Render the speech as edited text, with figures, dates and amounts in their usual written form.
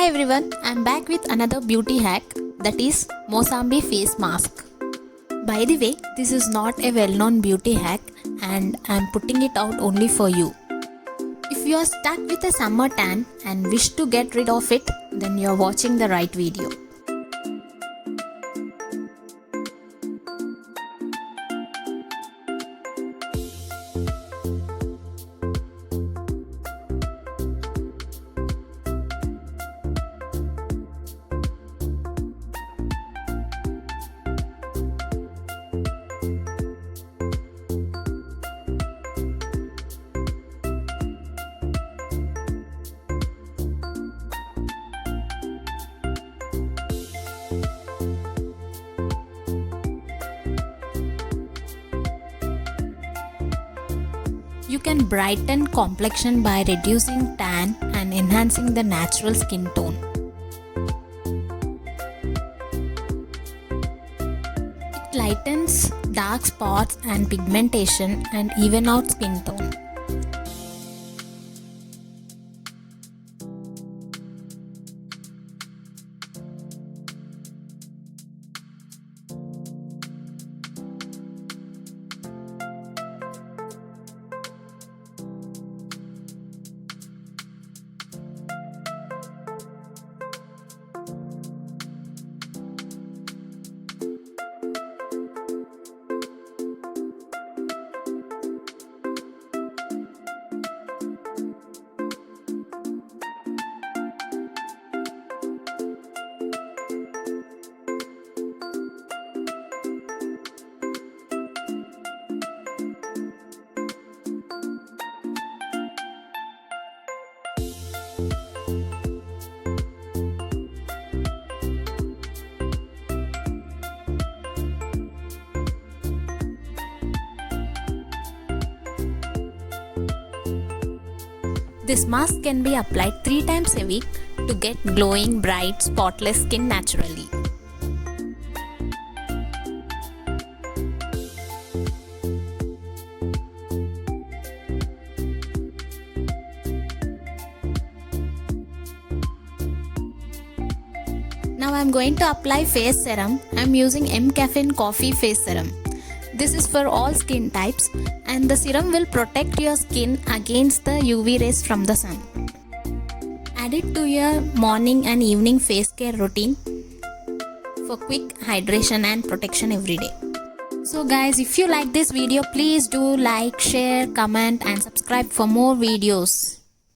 everyone, I'm back with another beauty hack, that is Mosambi face mask. By the way, this is not a well-known beauty hack and I'm putting it out only for you. If you are stuck with a summer tan and wish to get rid of it, then you are watching the right video. You can brighten complexion by reducing tan and enhancing the natural skin tone. It lightens dark spots and pigmentation and even out skin tone. This mask can be applied 3 times a week to get glowing, bright, spotless skin naturally. Now I am going to apply face serum. I am using mCaffeine coffee face serum. This is for all skin types and the serum will protect your skin against the UV rays from the sun. Add it to your morning and evening face care routine for quick hydration and protection every day. So guys, if you like this video, please do like, share, comment and subscribe for more videos.